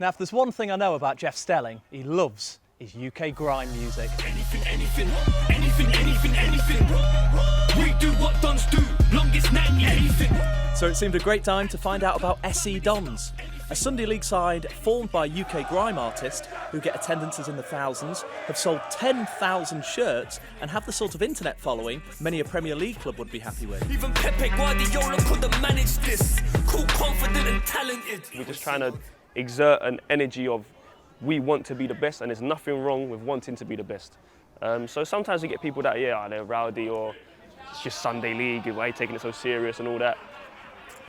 Now, if there's one thing I know about Jeff Stelling, he loves his UK grime music. Anything. We do what dons do, longest 90 anything. So it seemed a great time to find out about SE Dons, a Sunday League side formed by UK grime artists who get attendances in the thousands, have sold 10,000 shirts and have the sort of internet following many a Premier League club would be happy with. Even Pepe Guardiola could have managed this. Cool, confident and talented. We're just trying to exert an energy of we want to be the best, and there's nothing wrong with wanting to be the best. So sometimes we get people that, they're rowdy or it's just Sunday League, why are you taking it so serious and all that.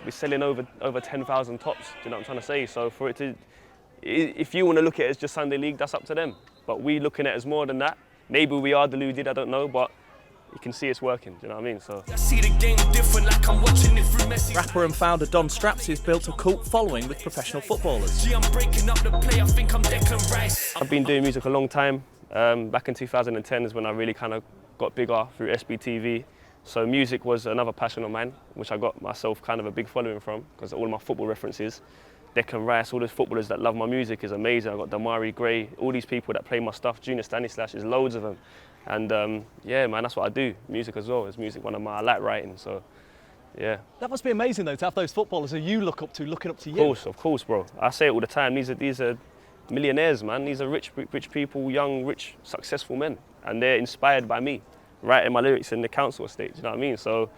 We're selling over 10,000 tops, do you know what I'm trying to say? So for it to, if you want to look at it as just Sunday League, that's up to them. But we're looking at it as more than that. Maybe we are deluded, I don't know, but you can see it's working, do you know what I mean? So I see the game different, like I'm watching it through Messi. Rapper and founder Don Strapsy has built a cult following with professional footballers. Gee, I'm breaking up the play, I think I'm Declan Rice. I've been doing music a long time. Back in 2010 is when I really kind of got bigger through SBTV. So music was another passion of mine, which I got myself kind of a big following from, because all my football references, Declan Rice, all those footballers that love my music is amazing. I've got Damari Gray, all these people that play my stuff, Junior Stanislas, there's loads of them. And yeah, man, that's what I do. Music as well. It's music one of my, I like writing, so yeah. That must be amazing though, to have those footballers who you look up to, looking up to you. Of course, bro. I say it all the time. These are millionaires, man. These are rich people, young, rich, successful men, and they're inspired by me, writing my lyrics in the council estate. Do you know what I mean? So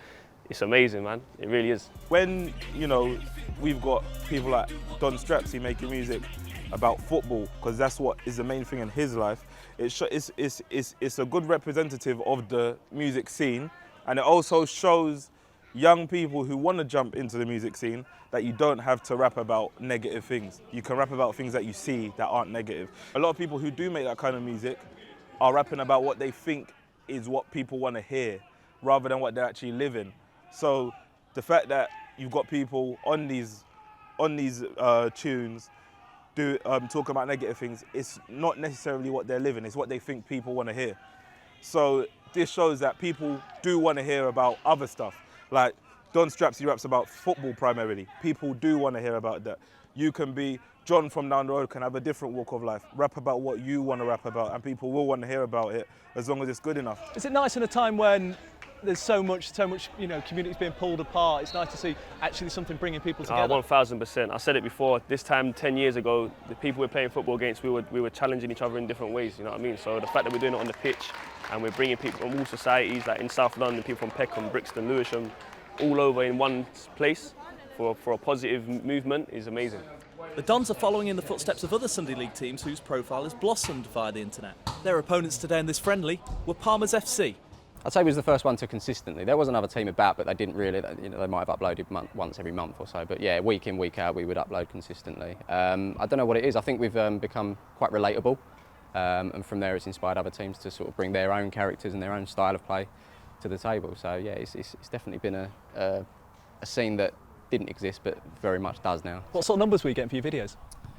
it's amazing, man. It really is. When we've got people like Don Strapsy making music about football, because that's what is the main thing in his life. It's a good representative of the music scene, and it also shows young people who want to jump into the music scene that you don't have to rap about negative things. You can rap about things that you see that aren't negative. A lot of people who do make that kind of music are rapping about what they think is what people want to hear, rather than what they're actually living. So the fact that you've got people on these tunes talking about negative things, it's not necessarily what they're living, it's what they think people want to hear. So this shows that people do want to hear about other stuff. Like Don Strapsy raps about football primarily. People do want to hear about that. You can be, John from down the road can have a different walk of life, rap about what you want to rap about, and people will want to hear about it as long as it's good enough. Is it nice in a time when there's so much, communities being pulled apart? It's nice to see actually something bringing people together. 1000%. I said it before. This time 10 years ago, the people we're playing football against, we were challenging each other in different ways. You know what I mean? So the fact that we're doing it on the pitch, and we're bringing people from all societies, like in South London, people from Peckham, Brixton, Lewisham, all over in one place for a positive movement is amazing. The Dons are following in the footsteps of other Sunday League teams whose profile has blossomed via the internet. Their opponents today in this friendly were Palmer's FC. I'd say we was the first one to consistently. There was another team about, but they didn't really, they might have uploaded once every month or so. But yeah, week in, week out, we would upload consistently. I don't know what it is. I think we've become quite relatable. And from there, it's inspired other teams to sort of bring their own characters and their own style of play to the table. So yeah, it's definitely been a scene that didn't exist, but very much does now. What sort of numbers were you getting for your videos?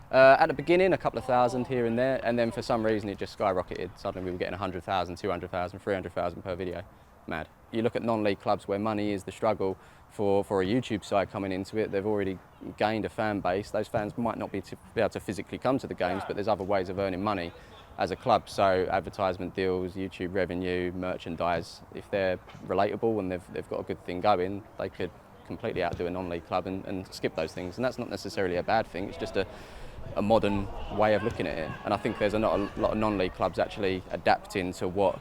At the beginning, a couple of thousand here and there, and then for some reason it just skyrocketed. Suddenly we were getting 100,000, 200,000, 300,000 per video. Mad. You look at non-league clubs where money is the struggle for a YouTube site coming into it. They've already gained a fan base. Those fans might not be able to physically come to the games, but there's other ways of earning money as a club. So advertisement deals, YouTube revenue, merchandise. If they're relatable and they've got a good thing going, they could completely outdo a non-league club and skip those things. And that's not necessarily a bad thing. It's just a modern way of looking at it. And I think there's a lot of non-league clubs actually adapting to what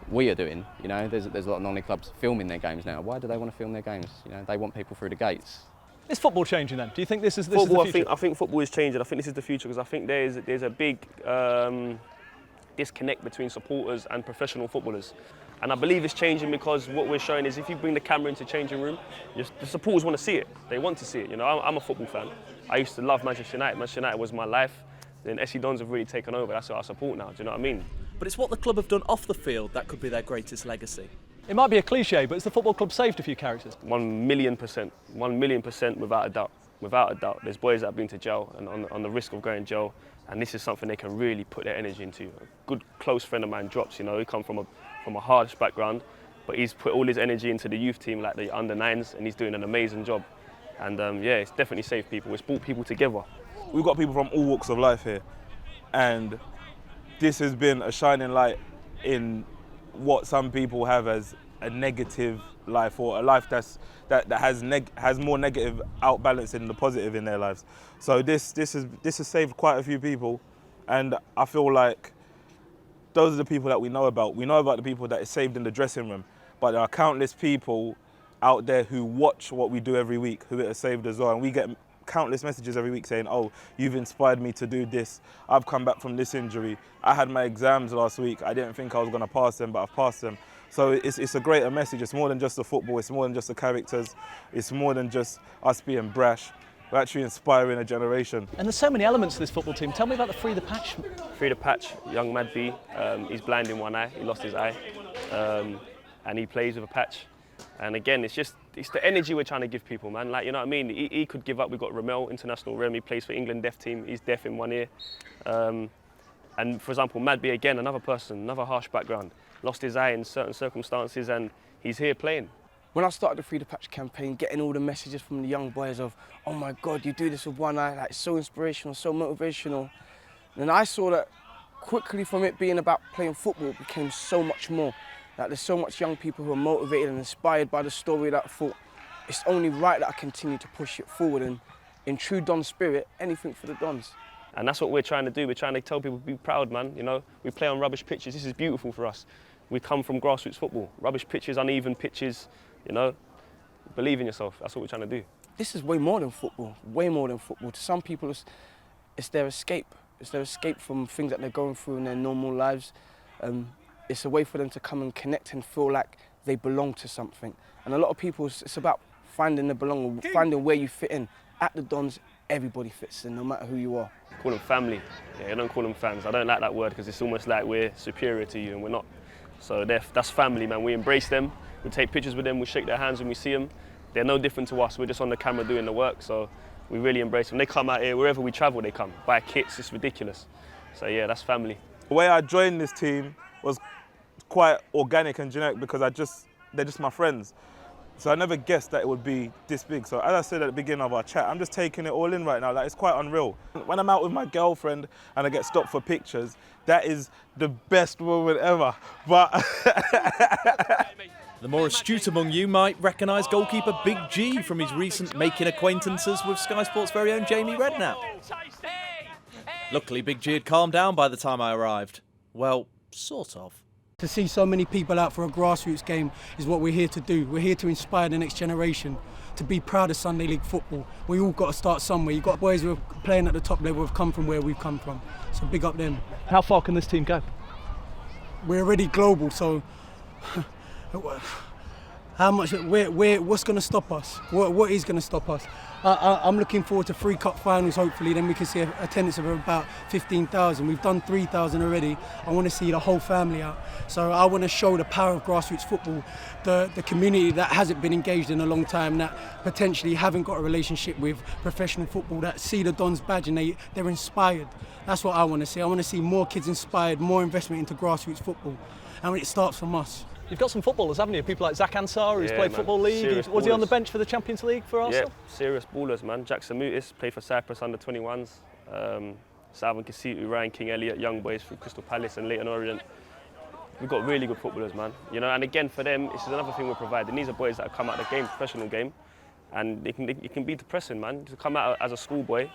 we are doing. There's a lot of non-league clubs filming their games now. Why do they want to film their games? They want people through the gates. Is football changing then? Do you think this is the future? I think football is changing. I think this is the future, because I think there's a big disconnect between supporters and professional footballers. And I believe it's changing because what we're showing is if you bring the camera into the changing room, the supporters want to see it. They want to see it. I'm a football fan. I used to love Manchester United. Manchester United was my life. Then SE Dons have really taken over. That's what I support now. Do you know what I mean? But it's what the club have done off the field that could be their greatest legacy. It might be a cliche, but has the football club saved a few characters? 1,000,000%. 1,000,000% without a doubt. Without a doubt. There's boys that have been to jail and on the risk of going to jail, and this is something they can really put their energy into. A good close friend of mine drops, he come from a harsh background, but he's put all his energy into the youth team, like the under-9s, and he's doing an amazing job. And yeah, it's definitely saved people. It's brought people together. We've got people from all walks of life here, and this has been a shining light in what some people have as a negative life, or a life that has more negative outbalance than the positive in their lives. So this has saved quite a few people, and I feel like those are the people that we know about. We know about the people that is saved in the dressing room, but there are countless people out there who watch what we do every week who are saved as well, and we get countless messages every week saying, oh, you've inspired me to do this. I've come back from this injury. I had my exams last week. I didn't think I was going to pass them, but I've passed them. So it's a greater message. It's more than just the football. It's more than just the characters. It's more than just us being brash. We're actually inspiring a generation. And there's so many elements to this football team. Tell me about the Free the Patch. Free the Patch, young Mad B, he's blind in one eye. He lost his eye, and he plays with a patch. And again, it's the energy we're trying to give people, man. Like, you know what I mean? He could give up. We've got Ramel, international Rem. He plays for England deaf team. He's deaf in one ear. And for example, Mad B, again, another person, another harsh background. Lost his eye in certain circumstances, and he's here playing. When I started the Free the Patch campaign, getting all the messages from the young boys of, oh my God, you do this with one eye, like so inspirational, so motivational. And I saw that quickly from it being about playing football, it became so much more. Like, there's so much young people who are motivated and inspired by the story that I thought it's only right that I continue to push it forward, and in true Don spirit, anything for the Dons. And that's what we're trying to do. We're trying to tell people, be proud, man. You know, we play on rubbish pitches. This is beautiful for us. We come from grassroots football. Rubbish pitches, uneven pitches, you know. Believe in yourself. That's what we're trying to do. This is way more than football, way more than football. To some people, it's their escape. It's their escape from things that they're going through in their normal lives. It's a way for them to come and connect and feel like they belong to something. And a lot of people, it's about finding the belonging, finding where you fit in. At the Dons, everybody fits in, no matter who you are. Call them family. Yeah, I don't call them fans. I don't like that word because it's almost like we're superior to you, and we're not. So that's family, man. We embrace them. We take pictures with them. We shake their hands when we see them. They're no different to us. We're just on the camera doing the work. So we really embrace them. They come out here, wherever we travel, they come. Buy kits, it's ridiculous. So yeah, that's family. The way I joined this team was quite organic and generic because they're just my friends. So I never guessed that it would be this big. So as I said at the beginning of our chat, I'm just taking it all in right now. Like, it's quite unreal. When I'm out with my girlfriend and I get stopped for pictures, that is the best moment ever. But The more astute among you might recognise goalkeeper Big G from his recent making acquaintances with Sky Sports' very own Jamie Redknapp. Luckily, Big G had calmed down by the time I arrived. Well, sort of. To see so many people out for a grassroots game is what we're here to do. We're here to inspire the next generation, to be proud of Sunday League football. We all got to start somewhere. You've got boys who are playing at the top level who have come from where we've come from. So big up them. How far can this team go? We're already global, so how much? What's going to stop us? What is going to stop us? I'm looking forward to 3 cup finals. Hopefully, then we can see an attendance of about 15,000. We've done 3,000 already. I want to see the whole family out. So I want to show the power of grassroots football, the community that hasn't been engaged in a long time, that potentially haven't got a relationship with professional football, that see the Dons badge and they're inspired. That's what I want to see. I want to see more kids inspired, more investment into grassroots football, and it starts from us. You've got some footballers, haven't you? People like Zach Ansar, who's played man. Football League. Serious Was he on the ballers. bench for the Champions League for Arsenal? Yeah, serious ballers, man. Jack Samutis played for Cyprus under 21s. Salvan Kisitu, Ryan King Elliott, young boys from Crystal Palace and Leyton Orient. We've got really good footballers, man. You know, and again for them, this is another thing we're providing. These are boys that have come out of the game, professional game, and it can be depressing, man. To come out as a schoolboy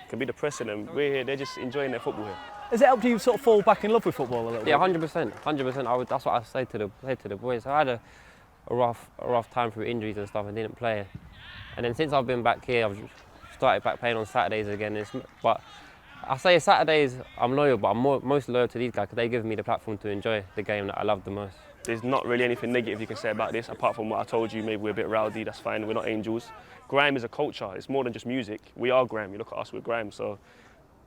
can be depressing, and we're here. They're just enjoying their football here. Has it helped you sort of fall back in love with football a little bit? Yeah, 100%. That's what I say to the boys. I had a rough time through injuries and stuff and didn't play. And then since I've been back here, I've started back playing on Saturdays again. But I say Saturdays I'm loyal, but I'm most loyal to these guys because they give me the platform to enjoy the game that I love the most. There's not really anything negative you can say about this, apart from what I told you. Maybe we're a bit rowdy, that's fine. We're not angels. Grime is a culture. It's more than just music. We are grime. You look at us, we're grime. So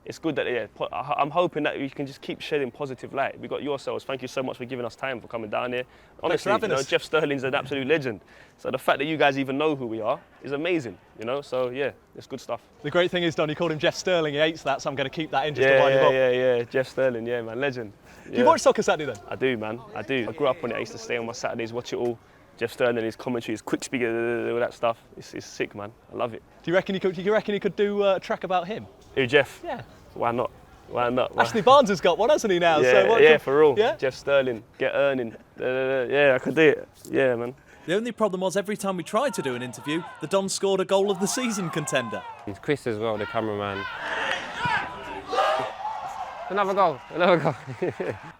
it's good that, yeah, I'm hoping that we can just keep shedding positive light. We got yourselves. Thank you so much for giving us time for coming down here. Honestly, having us. Jeff Sterling's an absolute legend. So the fact that you guys even know who we are is amazing, you know? So yeah, it's good stuff. The great thing is, Don, you called him Jeff Sterling. He hates that, so I'm going to keep that in just to wind him up. Yeah. Jeff Sterling, yeah, man, legend. Do you watch Soccer Saturday then? I do, man. I do. I grew up on it. I used to stay on my Saturdays, watch it all. Jeff Sterling, his commentary, his quick speaker, all that stuff. It's sick, man. I love it. Do you reckon he could do a track about him? Who, Jeff? Yeah. Why not? Why not? Ashley Barnes has got one, hasn't he now? Yeah, So for real. Yeah? Jeff Sterling, get earning. Yeah, I could do it. Yeah, man. The only problem was every time we tried to do an interview, the Dons scored a goal of the season contender. It's Chris as well, the cameraman. Another goal.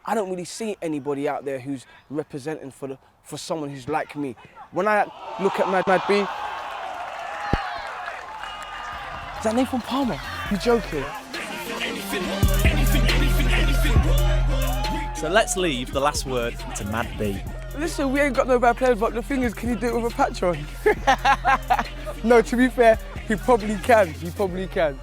I don't really see anybody out there who's representing for someone who's like me. When I look at Mad B, is that Nathan Palmer? You joking? So let's leave the last word to Mad B. Listen, we ain't got no bad players, but the thing is, can he do it with a patch on? No, to be fair, he probably can.